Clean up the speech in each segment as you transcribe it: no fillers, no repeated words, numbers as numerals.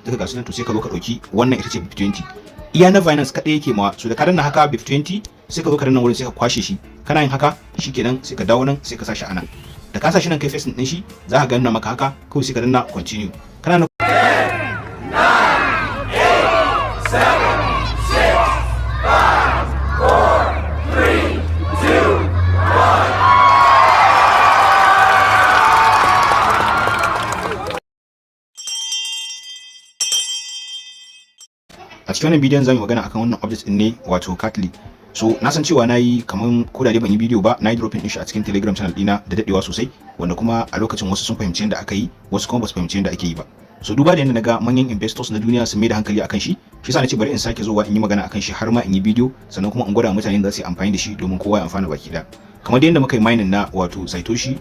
duka ga sunan to sai ka zo ka dauki wannan ita ce BIP20. iya na binance kadai yake mawa, so da ka danna haka BIP20 sai ka zo ka danna wurin sai ka kwashe shi, kana yin haka shikenan sai ka dawo nan sai ka sashi anan, da ka sashi nan kai face din shi za ka ganna maka haka kawai sai ka danna continue, kana na a cikin wannan bidiyon zan yi magana akan wannan update din ne, wato Katli. So na san cewa nayi kaman ko da dai ban yi bidiyo ba, nayi dropping din shi a cikin Telegram channel dina da dadewa sosai, wanda kuma a lokacin wasu sun fahimci yadda aka yi, wasu kuma ba su fahimci yadda ake yi ba. So duba da yadda naga manyan investors na duniya sun mai da hankali akan shi yasa nace bari in sake zuwa in yi magana akan shi har ma in yi bidiyo, sannan kuma in gwada mutane da za su yi amfani da shi domin kowa ya amfana baki da. Kamar da yadda muka yi mining na wato Satoshi,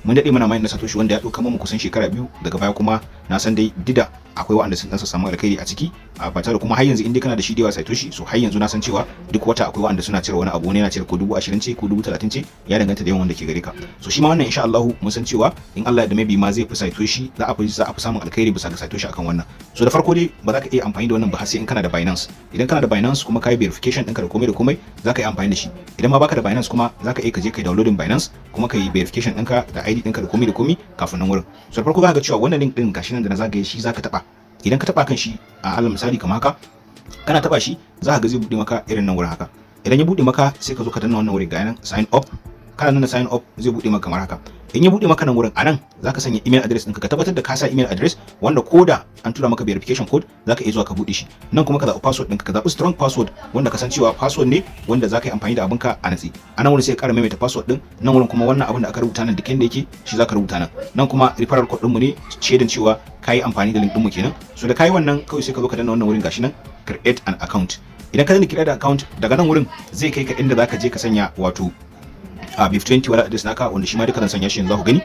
mun dade mana mining na Satoshi wanda ya dauka mu kusan shekara 2, daga baya kuma na san dai dida akwai wanda sun dansa samu alkhairi a ciki a ba tare kuma har yanzu in dai kana da shi da yawa Satoshi, so har yanzu na san cewa duk wata akwai wanda suna cire wani abu, wani yana cire ko 20,000 ce ko 30,000 ce, ya danganta da yawan wanda ke gare ka. So shi ma wannan insha Allah mun san cewa in Allah da maybe ma zai fi Satoshi, za a fi samun alkhairi bisa ga Satoshi akan wannan. So da farko dai ba za ka iya amfani da wannan ba har sai in kana da Binance. Idan kana da Binance kuma kai verification ɗinka da komai da komai za ka yi amfani da shi. Idan ma baka da Binance kuma za ka iya ka je kai downloading Binance kuma kai verification ɗinka da ID ɗinka da komai da komai kafin nan wurin. So da farko za ka ga cewa wannan link ɗin gashi nan da na zagaye shi za ka taɓa. Idan ka taba kan shi a alal misali kamar haka, kana taba shi za ka ga zai bude maka irin nan wurin haka. Idan ya bude maka sai ka zo ka danna wannan wurin ga nan sign up, kana nan sign up zai bude maka kamar haka. In ya bude maka nan wurin anan za ka sanya email address ɗinka, ka tabbatar da ka sa email address wanda koda an tura maka verification code za ka iya zuwa ka bude shi. Nan kuma ka zaɓi password ɗinka, ka zaɓi strong password wanda ka san cewa password ne wanda za ka yi amfani da abinka a natsi. A nan wurin sai ka ƙara maimaita password ɗin, nan wurin kuma wannan abin da aka rubuta nan duk inda yake shi za ka rubuta nan. Nan kuma referral code ɗinmu ne shaidan cewa ka yi amfani da link ɗinmu kenan. So da ka yi wannan kawai sai ka zo ka danna wannan wurin gashi nan create an account. Idan ka danna create an account, daga nan wurin zai kai ka inda za ka je ka sanya wato a BIP20 wallet address naka, wanda shi ma duka zan sanya shi yanzu za ku gani.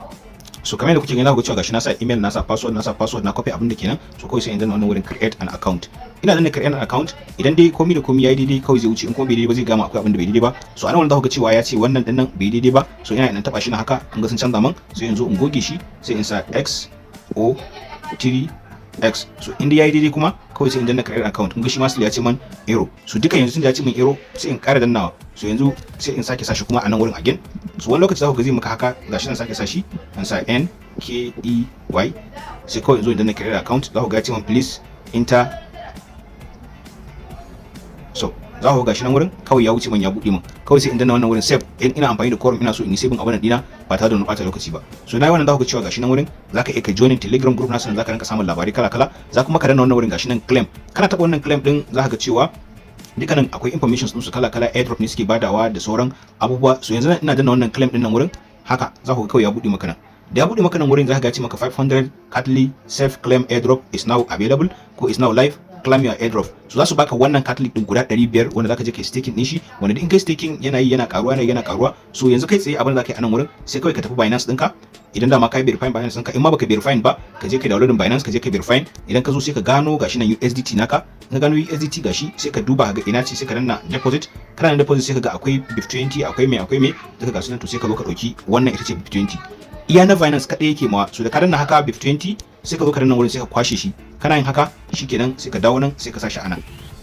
So kamar yadda kuke gani za ku ga cewa gashi na sa email, na sa password, na copy abin da kenan. So kawai sai in danna wannan wurin create an account. Ina danna create an account, idan dai komai da komai yayi daidai kawai zai wuce, in kuma bai daidai ba zai gama akwai abin da bai daidai ba. So anan wannan za ku ga cewa ya ce wannan din nan bai daidai ba. So ina in taba shi na haka, in ga sun canza man, sai yanzu in goge shi, sai in sa XO3X. So inda yayi daidai kuma kawai sai in danna create account. Kun ga shi ma sai ya ce man euro. So duka yanzu sun ya ce min euro, sai in ƙara dannawa. So yanzu sai in sake sashi kuma a nan wurin again. So wani lokaci za ku ga zai maka haka, gashi nan sake sashi, an sa NKEY, sai kawai yanzu in danna create account. Za ku ga ya ce man please enter. So za ku ga gashi nan wurin kawai ya wuce man, ya buɗe min. Kawai sai in danna wannan wurin save. In ina amfani da Chrome ina so in yi saving abin dina ba tare da ɓata lokaci ba. So na yi wannan za ku ga cewa gashi nan wurin za ka iya ka join Telegram group nasu, za ka rinka samun labarai kala-kala. Za kuma ka danna wannan wurin gashi nan claim. Kana taɓa wannan claim din za ka ga cewa dukkanin akwai information su kala-kala, airdrop ne suke badawa da sauran abubuwa. So yanzu ina danna wannan claim din nan wurin haka, za ku ga kawai ya buɗe maka nan. Da ya buɗe maka nan wurin za ka ga ce maka 500 Katli self claim airdrop is now available ko is now live, claim your airdrop. So za su baka wannan Katli din guda 500 wanda zaka je kai staking din shi, wanda in kai staking yana karuwa. So yanzu kai tsaye abin da zaka yi a nan wurin sai kawai ka tafi Binance ɗinka. Idan da ma kai verify Binance ɗinka, in ma baka verify ba ka je kai downloading Binance, ka je kai verify. Idan ka zo sai ka gano gashi nan USDT naka, ka gano USDT gashi sai ka duba ga ina ce, sai ka danna deposit. Kana da deposit sai ka ga akwai BIP20, akwai me duka gashi nan. To sai ka zo ka dauki wannan ita ce BIP20. Iya na Binance kadai yake mawa, so da ka danna haka BIP20 sai ka zo ka danna wurin sai ka kwashe shi, kana yin haka shikenan sai ka dawo nan sai ka sashi anan,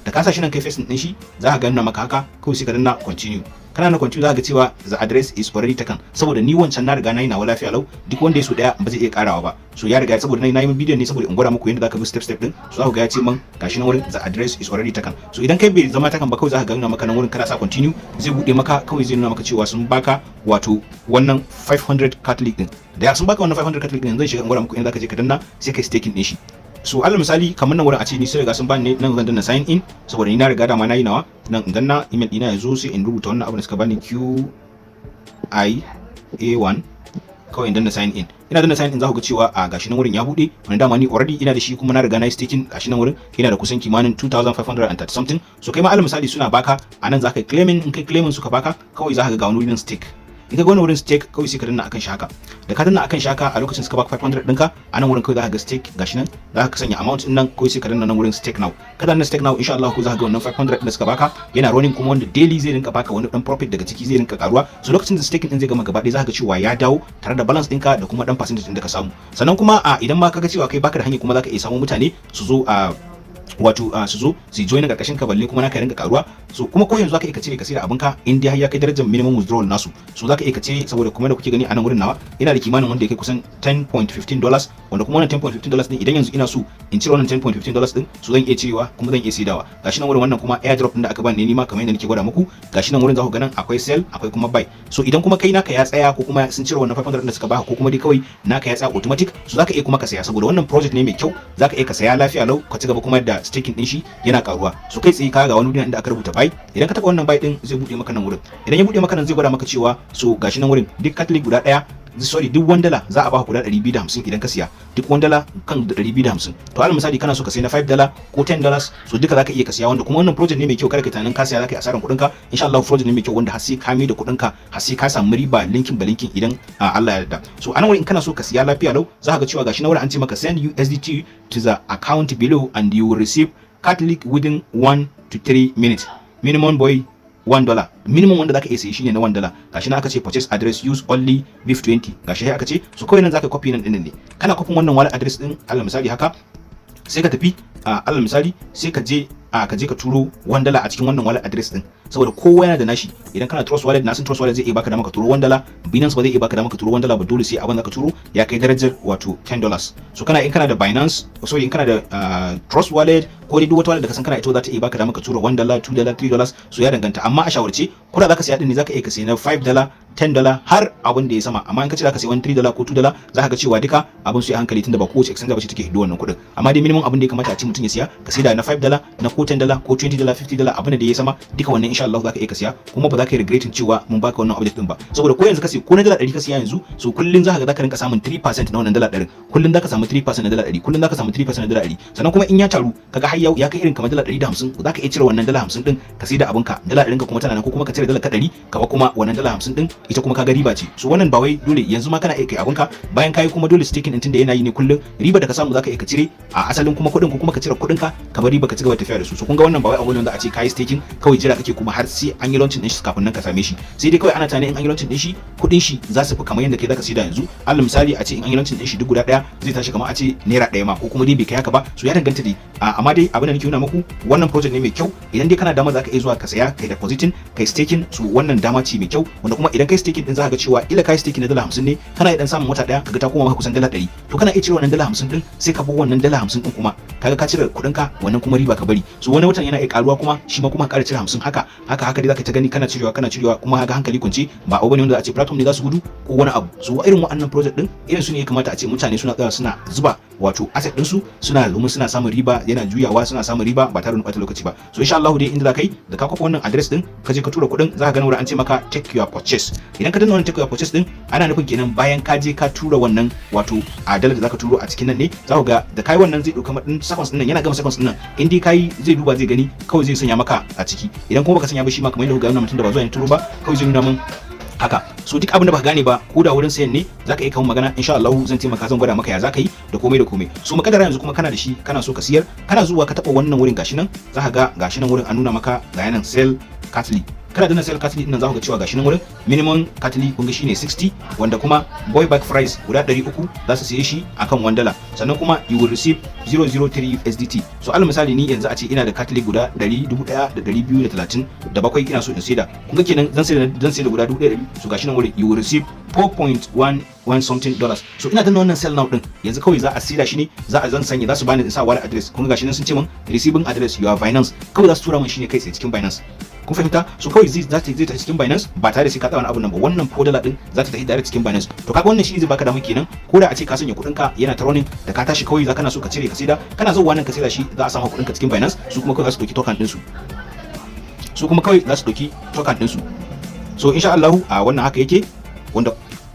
da ka sashi nan kai face din shi za ka ganna maka haka kawai sai ka danna continue. Kana na continue za ka ga cewa the address is already taken, saboda ni wancan na riga na yi nawa lafiya lau, duk wanda ya so daya ba zai iya karawa ba. So ya riga, saboda na yi bidiyon ne saboda in gwada muku yadda za ka bi step din. So za ku ga ya ce man gashi nan wurin the address is already taken. So idan kai bai zama taken ba kawai za ka ganna maka nan wurin kana sa continue zai bude maka, kawai zai nuna maka cewa sun baka wato wannan 500 Katli din. Da sun baka wannan 500 Katli din zan shiga in gwada muku yadda za ka je ka danna sai kai staking din shi. So alal misali kamar nan wurin a ce ni sai riga sun bani nan zan danna sign in, saboda ni na riga da ma nayi nawa. Nan idan na email dina yazo sai in rubuta wannan abin da suka bani QIA1, kawai in danna sign in. Ina danna sign in za ku ga cewa a gashi nan wurin ya bude, wanda dama ni already ina da shi kuma na riga na yi staking. Gashi nan wurin ina da kusan kimanin 2530 something. So kai ma alal misali suna baka a nan za ka yi claiming, in kai claiming suka baka kawai za ka ga wani wurin stake. in ka ga wannan wurin stake kawai sai ka danna akan shaka, da ka danna akan shaka a lokacin suka baka 500 ɗinka a nan wurin kawai za ka ga stake gashi nan, za ka sanya amount din nan kawai sai ka danna nan wurin stake now, ka danna stake now insha Allah ko za ka ga wannan 500 din da suka baka yana running kuma wanda daily zai rinka baka wani dan profit daga ciki zai rinka karuwa. So lokacin da staking din zai gama gaba ɗaya za ka ga cewa ya dawo tare da balance ɗinka da kuma dan percentage din da ka samu. Sannan kuma idan ma kaga cewa kai baka da hanya kuma za ka iya samu mutane su zo wato su zo su join karkashin ka balle kuma naka rinka karuwa. So kuma ko yanzu zaka iya cire ka sayar abinka in dai har ya kai darajar minimum withdrawal nasu, so zaka iya cire saboda kuma da kuke gani a nan wurin nawa ina da kimanin wanda yake kusan $10.15 wanda kuma wannan $10.15 din idan yanzu ina so in cire wannan $10.15 din so zan iya cirewa kuma zan iya saidawa. Gashi nan wurin wannan kuma airdrop din da aka bani ne nima kamar yadda nake gwada muku, gashi nan wurin za ku ga nan akwai sell akwai kuma buy. So idan kuma kai naka ya tsaya ko kuma sun cire wannan 500 din da suka baka ko kuma dai kawai naka ya tsaya automatic, so zaka iya kuma ka saya saboda wannan project ne mai kyau, zaka iya ka saya lafiya lau ka ci gaba kuma da staking din shi yana karuwa. So kai tsaye ka ga wani wuri inda aka rubuta buy, idan ka taba wannan buy din zai bude maka nan wurin, idan ya bude maka nan zai gwada maka cewa so gashi nan wurin duk Catholic guda daya duk $1 za a baka guda 250 idan ka siya duk $1 kan 250. to alal misali kana so ka siya na $5 ko $10 so duka zaka iya ka siya, wanda kuma wannan project ne mai kyau, kada ka tunanin ka siya zaka yi asaran kuɗin ka. Insha Allah project ne mai kyau wanda har sai ka mai da kuɗin ka, har sai ka samu riba linkin ba linkin idan Allah ya yarda. So anan wurin in kana so ka siya lafiya lau za ka ga cewa gashi na wurin an ce maka send USDT to the account below and you will receive Catholic within 1 to 3 minutes. Minimum boy $1. Minimum wanda zaka iya sayi shine na $1. Gashi na aka ce purchase address use only BIF20. Gashi aka ce so kawai nan zaka copy nan din ne. Kana copy wannan wallet address din alal misali haka sai ka tafi alal misali sai ka je ka turo $1 a cikin wannan wallet address din, saboda kowa yana da nashi. Idan kana trust wallet na san trust wallet zai iya baka da maka turo $1, Binance ba zai iya baka da maka turo $1 ba, dole sai abin da ka turo ya kai darajar wato $10. So in kana da Binance in kana da trust wallet ko dai duk wata wallet da ka san kana ita za ta iya baka da maka turo $1, $2, $3, so ya danganta. Amma a shawarce ko da zaka siya din ne zaka iya ka siya na $5, $10 har abin da ya sama. Amma in ka ce zaka siya wani $3 ko $2 zaka ga cewa duka abin su ya hankali tunda ba kowace exchange ba ce take hido wannan kuɗin. Amma dai minimum abin da ya kamata a ce mutum ya siya ka siya da na $5 na ko $10 ko $20 $50 abin da ya sama duka wannan insha Allah zaka iya ka siya kuma ba za ka yi regretin cewa mun baka wannan object din ba, saboda ko yanzu ka siya ko na $100 ka siya yanzu so kullun zaka ga zaka rinka samun 3% na wannan $100, kullun zaka samu 3% na $100, kullun zaka samu 3% na $100. Sannan kuma in ya taru kaga har yau ya kai irin kamar $150 zaka iya cire wannan $50 din ka siya da abinka, $100 ka kuma tana nan, ko kuma ka cire $100 ka ba kuma wannan $50 din ita kuma kaga riba ce. So wannan ba wai dole yanzu ma kana iya kai abinka bayan kai kuma dole staking din tunda yana yi ne kullun riba da ka samu zaka iya ka cire a asalin kuma kuɗin ko kuma ka cire kuɗin ka bar riba ka ci gaba tafiya da su. So kun ga wannan ba wai abu ne wanda a ce kai staking kawai jira kake kuma har sai an yi launching din shi kafin nan ka same shi, sai dai kawai ana tana in an yi launching din shi kuɗin shi za su fi kamar yadda kai zaka siya da yanzu. Alal misali a ce in an yi launching din shi duk guda daya zai tashi kamar a ce naira 1 ma ko kuma dai bai kai haka ba, so ya danganta dai. Amma dai abin da nake nuna muku wannan project ne mai kyau, idan dai kana dama zaka iya zuwa ka saya kai depositing kai staking, so wannan dama ce mai kyau wanda kuma idan kai staking din zaka ga cewa ila kai staking na $50 ne kana iya dan samun wata daya kaga ta koma maka kusan $100, to kana iya cire wannan $50 din sai ka bar wannan $50 din kuma kaga ka cire kuɗin ka wannan kuma riba ka bari. So wani watan yana iya karuwa kuma shi ma kuma ƙara cire 50 haka dai zaka ta gani kana cirewa kuma haka hankali kunci ba abu bane wanda a ce platform ne za su gudu ko wani abu. So irin waɗannan project din irin su ne ya kamata a ce mutane suna tsaya suna zuba wato asset din su suna samun riba, yana juyawa suna samun riba ba tare da ɓata lokaci ba. So insha Allah dai inda zaka yi da ka kafa wannan address din ka je ka tura kuɗin zaka ga wurin an ce maka take your purchase. Idan ka danna wannan take your purchase din ana nufin kenan bayan ka je ka tura wannan wato dalar da zaka turo a cikin nan ne za ku ga da kai wannan zai dauka madin seconds din nan, yana gama seconds din nan in dai kai zai duba zai gani kawai zai sanya maka a ciki. Idan kuma baka sanya ba shi ma kamar yadda ku ga wannan mutum da ba zuwa ya turo ba kawai zai nuna min haka. So duk abin da baka gane ba ko da wurin sayan ne zaka iya kawo magana insha Allah zan taimaka zan gwada maka ya zaka yi da komai. So makadara yanzu kuma kana da shi kana so ka siyar kana zuwa ka taba wannan wurin gashi nan zaka ga gashi nan wurin an nuna maka ga yanan sell Catholic. Kana da sell Catholic din nan zaka ga cewa gashi nan wurin minimum Catholic kun ga shine 60 wanda kuma boy back price guda 300 za su siye shi akan $1, sannan kuma you will receive 003 USDT. So alal misali ni yanzu a ce ina da Catholic guda 1,237 ina so in saida, kun ga kenan zan saida guda 1,200, so gashi nan wurin you will receive 4.11 something dollars. So ina danna wannan sell now din yanzu kawai za a saida shi ne zan sanya za su bani sa wallet address, kun ga gashi nan sun ce min receiving address your Binance, kawai za su tura min shi ne kai sai cikin Binance. Kun fahimta? So kawai zai ta cikin Binance ba tare da sai ka tsaya wani abu nan ba, wannan $4 din za ta tafi direct cikin Binance. To kaga wannan shi zai baka damar kenan ko da a ce ka sanya kuɗin ka yana ta running da ka tashi kawai za kana so ka cire ka saida kana zuwa nan ka saida shi za a samu kuɗin ka cikin Binance, su kuma kawai za su dauki token din su. So insha Allah a wannan haka yake wanda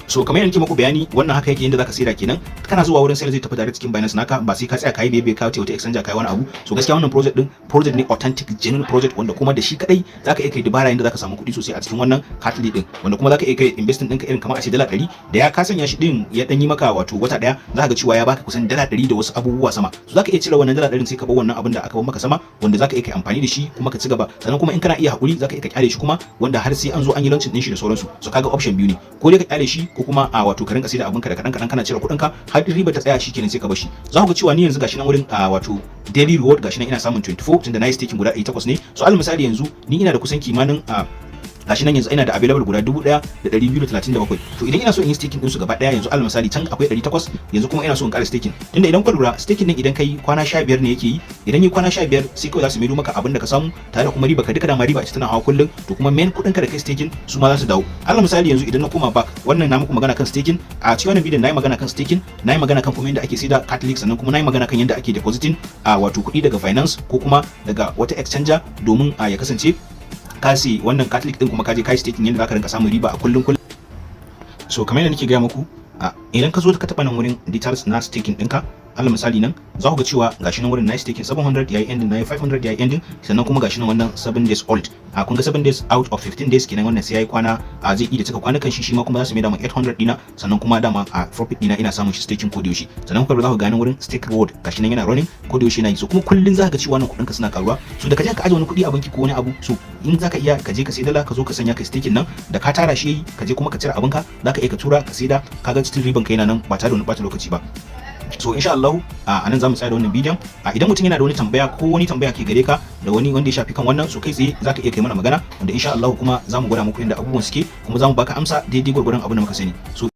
So kamar yadda nake muku bayani, wannan haka yake yanda zaka saida kenan. Kana zuwa wurin sale zai tafi direct cikin Binance naka, ba sai ka tsaya kai bebe ka wata exchange kai wani abu. So gaskiya wannan project ne authentic genuine project, wanda kuma da shi kadai zaka iya kai dubara yanda zaka samu kuɗi sosai a cikin wannan Catly din, wanda kuma zaka iya kai investing ɗinka irin kamar a ce dala 100 da ya ka sanya shi din ya dan yi maka wato wata daya, zaka ga cewa ya baka kusan dala 100 da wasu abubuwa sama. So zaka iya cire wannan dala 100 sai ka bar wannan abin da aka bar maka sama, wanda zaka iya kai amfani da shi kuma ka ci gaba. Sannan kuma in kana iya hakuri zaka iya ka kyale shi kuma, wanda har sai an zo an yi launching din shi da sauransu. So kaga option biyu ne, ko dai ka kyale shi ko kuma a wato ka rinka sai da abinka da kadan kana cire kuɗinka har riba ta tsaya shikenan sai ka bar shi. Za ku ga cewa ni yanzu gashi nan wurin wato daily reward gashi nan ina samun 24 tunda na yi staking guda 8 ne. So al misali yanzu ni ina da kusan kimanin gashi nan yanzu ina da available guda 1237. to idan ina so in yi staking din su gaba daya yanzu al misali can akwai 800, yanzu kuma ina so in ƙara staking, tunda idan ka lura staking din idan kai kwana 15 ne yake yi, idan yi kwana 15 sai kawai za su maido maka abin da ka samu tare da kuma riba ka, duka da ma riba ita tana hawa kullun, to kuma main kudin ka da kai staking su ma za su dawo. al misali yanzu idan na koma back, wannan na muku magana kan staking a cikin wannan bidiyon, nayi magana kan staking, nayi magana kan kuma yadda ake saida Catly, sannan kuma nayi magana kan yadda ake depositing wato kuɗi daga finance ko kuma daga wata exchanger domin ya kasance kasi wannan Catly din kuma kaje kai staking yanda zaka rinka samun riba a kullun. So kamar yadda nake gaya muku, idan ka zo ka taba nan wurin details na staking ɗinka, alal misali nan za ku ga cewa gashi nan wurin na staking 700 yayi ending, na 500 yayi ending, sannan kuma gashi nan wannan 7 days old, kun ga 7 days out of 15 days kenan, wannan sai yayi kwana zai iya cika kwanakan shi ma kuma za su mai da mu 800 dina, sannan kuma dama profit dina ina samun shi staking ko da yaushe. Sannan kuma za ku ga nan wurin stake reward gashi nan yana running ko da yaushe yana yi. So kuma kullun za ka ga cewa wannan kuɗin ka suna karuwa. So da ka je ka aje wani kuɗi a banki ko wani abu, so in za ka iya ka je ka sai dala ka zo ka sanya ka staking nan, da ka tara shi ka je kuma ka cire abinka, za ka iya ka tura ka saida, kaga cikin riban ka yana nan ba tare da wani ɓata lokaci ba. So insha Allah a nan zamu tsaya da wannan bidiyon. Idan mutum yana da wani tambaya ko wani tambaya ke gare ka da wani wanda ya shafi kan wannan, so kai tsaye zaka iya kai mana magana, wanda insha Allah kuma zamu gwada muku yadda abubuwan suke, kuma zamu baka amsa daidai gwargwadon abin da muka sani. So